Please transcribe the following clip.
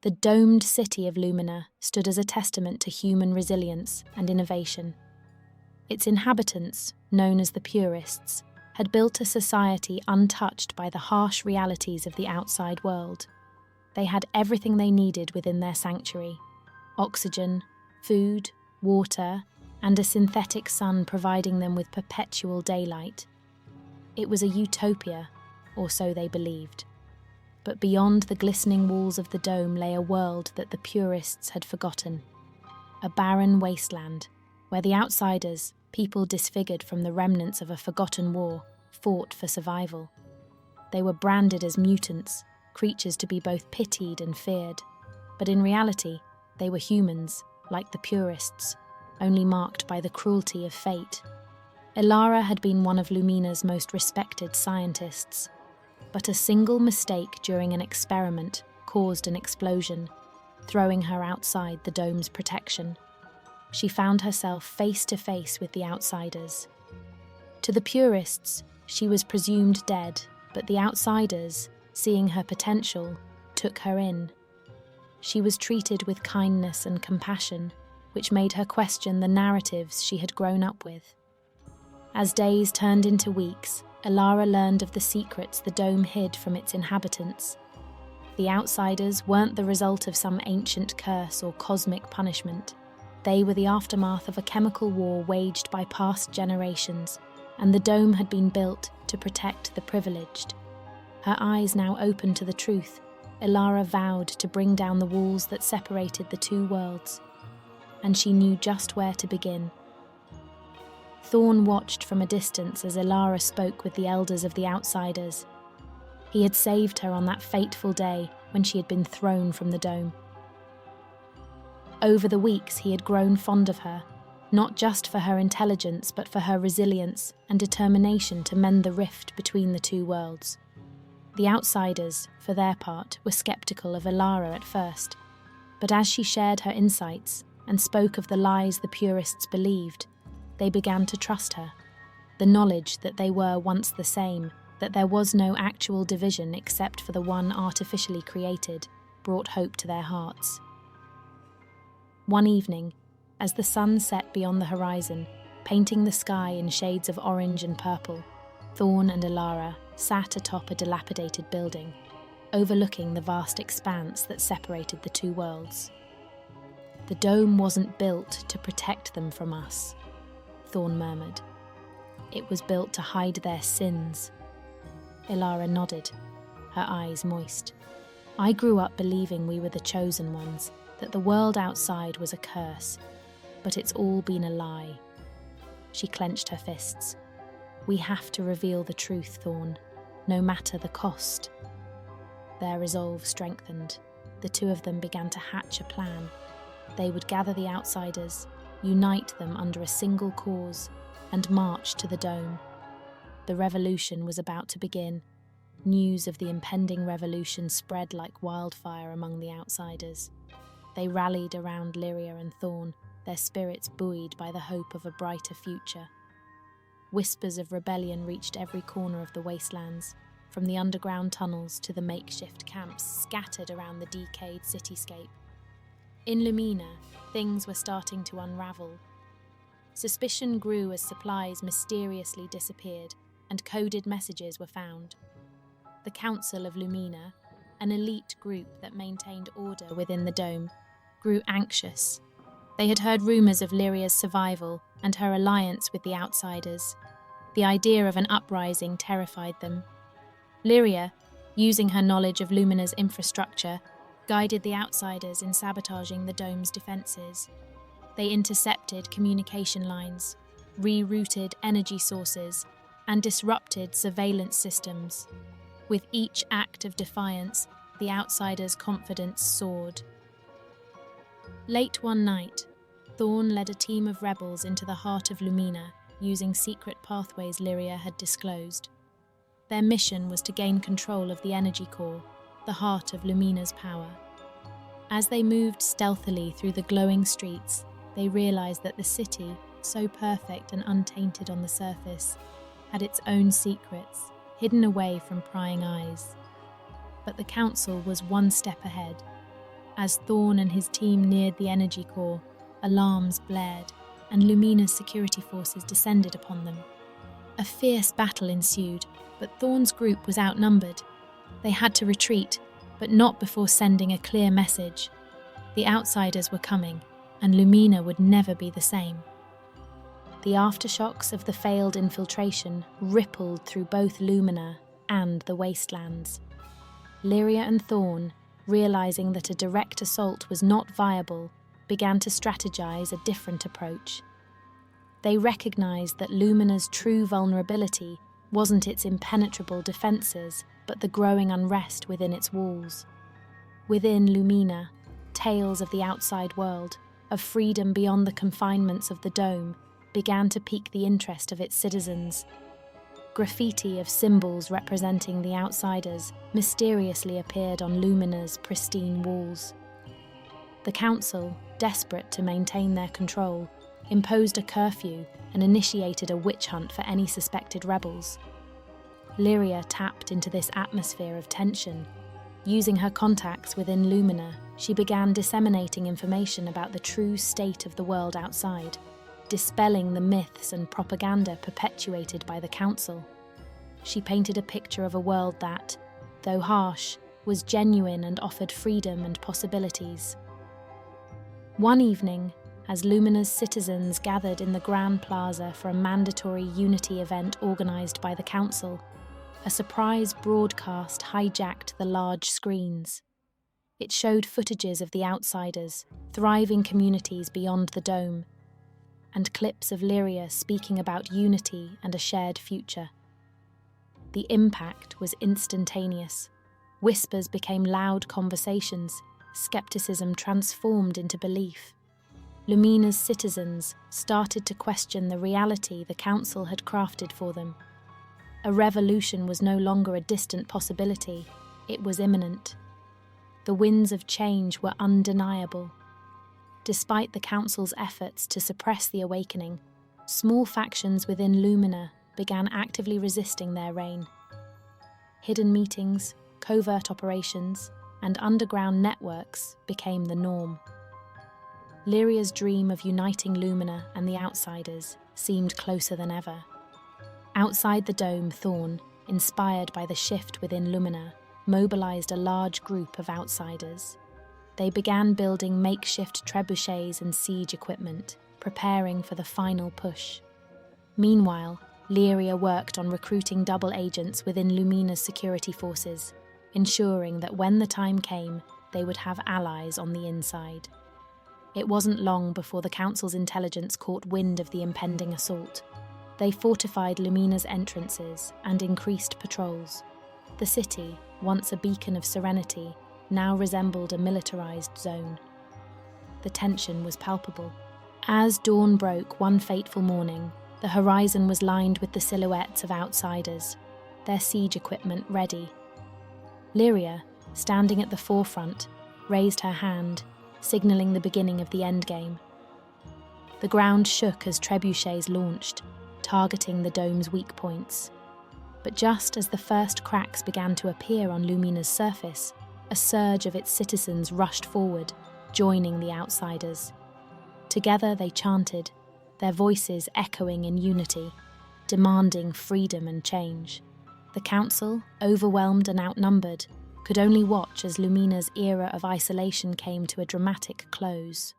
The domed city of Lumina stood as a testament to human resilience and innovation. Its inhabitants, known as the Purists, had built a society untouched by the harsh realities of the outside world. They had everything they needed within their sanctuary: oxygen, food, water, and a synthetic sun providing them with perpetual daylight. It was a utopia, or so they believed. But beyond the glistening walls of the dome lay a world that the Purists had forgotten. A barren wasteland, where the outsiders, people disfigured from the remnants of a forgotten war, fought for survival. They were branded as mutants, creatures to be both pitied and feared. But in reality, they were humans, like the Purists, only marked by the cruelty of fate. Elara had been one of Lumina's most respected scientists, but a single mistake during an experiment caused an explosion, throwing her outside the dome's protection. She found herself face to face with the outsiders. To the Purists, she was presumed dead, but the outsiders, seeing her potential, took her in. She was treated with kindness and compassion, which made her question the narratives she had grown up with. As days turned into weeks, Elara learned of the secrets the dome hid from its inhabitants. The outsiders weren't the result of some ancient curse or cosmic punishment. They were the aftermath of a chemical war waged by past generations, and the dome had been built to protect the privileged. Her eyes now open to the truth, Elara vowed to bring down the walls that separated the two worlds, and she knew just where to begin. Thorn watched from a distance as Elara spoke with the elders of the outsiders. He had saved her on that fateful day when she had been thrown from the dome. Over the weeks, he had grown fond of her, not just for her intelligence, but for her resilience and determination to mend the rift between the two worlds. The outsiders, for their part, were skeptical of Elara at first, but as she shared her insights and spoke of the lies the Purists believed, they began to trust her. The knowledge that they were once the same, that there was no actual division except for the one artificially created, brought hope to their hearts. One evening, as the sun set beyond the horizon, painting the sky in shades of orange and purple, Thorn and Elara sat atop a dilapidated building, overlooking the vast expanse that separated the two worlds. "The dome wasn't built to protect them from us," Thorn murmured. "It was built to hide their sins." Elara nodded, her eyes moist. "I grew up believing we were the chosen ones, that the world outside was a curse, but it's all been a lie." She clenched her fists. "We have to reveal the truth, Thorn, no matter the cost." Their resolve strengthened. The two of them began to hatch a plan. They would gather the outsiders, unite them under a single cause, and march to the dome. The revolution was about to begin. News of the impending revolution spread like wildfire among the outsiders. They rallied around Lyria and Thorn, their spirits buoyed by the hope of a brighter future. Whispers of rebellion reached every corner of the wastelands, from the underground tunnels to the makeshift camps scattered around the decayed cityscape. In Lumina, things were starting to unravel. Suspicion grew as supplies mysteriously disappeared and coded messages were found. The Council of Lumina, an elite group that maintained order within the dome, grew anxious. They had heard rumours of Lyria's survival and her alliance with the outsiders. The idea of an uprising terrified them. Lyria, using her knowledge of Lumina's infrastructure, guided the outsiders in sabotaging the dome's defences. They intercepted communication lines, rerouted energy sources, and disrupted surveillance systems. With each act of defiance, the outsiders' confidence soared. Late one night, Thorn led a team of rebels into the heart of Lumina, using secret pathways Lyria had disclosed. Their mission was to gain control of the energy core, the heart of Lumina's power. As they moved stealthily through the glowing streets, they realized that the city, so perfect and untainted on the surface, had its own secrets, hidden away from prying eyes. But the council was one step ahead. As Thorn and his team neared the energy core, alarms blared, and Lumina's security forces descended upon them. A fierce battle ensued, but Thorn's group was outnumbered. They had to retreat, but not before sending a clear message. The outsiders were coming, and Lumina would never be the same. The aftershocks of the failed infiltration rippled through both Lumina and the wastelands. Lyria and Thorn, realizing that a direct assault was not viable, began to strategize a different approach. They recognized that Lumina's true vulnerability wasn't its impenetrable defenses, but the growing unrest within its walls. Within Lumina, tales of the outside world, of freedom beyond the confinements of the dome, began to pique the interest of its citizens. Graffiti of symbols representing the outsiders mysteriously appeared on Lumina's pristine walls. The council, desperate to maintain their control, imposed a curfew and initiated a witch hunt for any suspected rebels. Lyria tapped into this atmosphere of tension. Using her contacts within Lumina, she began disseminating information about the true state of the world outside, dispelling the myths and propaganda perpetuated by the council. She painted a picture of a world that, though harsh, was genuine and offered freedom and possibilities. One evening, as Lumina's citizens gathered in the Grand Plaza for a mandatory Unity event organised by the council, a surprise broadcast hijacked the large screens. It showed footages of the outsiders, thriving communities beyond the dome, and clips of Lyria speaking about unity and a shared future. The impact was instantaneous. Whispers became loud conversations, skepticism transformed into belief. Lumina's citizens started to question the reality the council had crafted for them. A revolution was no longer a distant possibility, it was imminent. The winds of change were undeniable. Despite the council's efforts to suppress the awakening, small factions within Lumina began actively resisting their reign. Hidden meetings, covert operations, and underground networks became the norm. Lyria's dream of uniting Lumina and the outsiders seemed closer than ever. Outside the dome, Thorn, inspired by the shift within Lumina, mobilized a large group of outsiders. They began building makeshift trebuchets and siege equipment, preparing for the final push. Meanwhile, Lyria worked on recruiting double agents within Lumina's security forces, ensuring that when the time came, they would have allies on the inside. It wasn't long before the Council's intelligence caught wind of the impending assault. They fortified Lumina's entrances and increased patrols. The city, once a beacon of serenity, now resembled a militarized zone. The tension was palpable. As dawn broke one fateful morning, the horizon was lined with the silhouettes of outsiders, their siege equipment ready. Lyria, standing at the forefront, raised her hand, signalling the beginning of the endgame. The ground shook as trebuchets launched, targeting the dome's weak points. But just as the first cracks began to appear on Lumina's surface, a surge of its citizens rushed forward, joining the outsiders. Together they chanted, their voices echoing in unity, demanding freedom and change. The council, overwhelmed and outnumbered, could only watch as Lumina's era of isolation came to a dramatic close.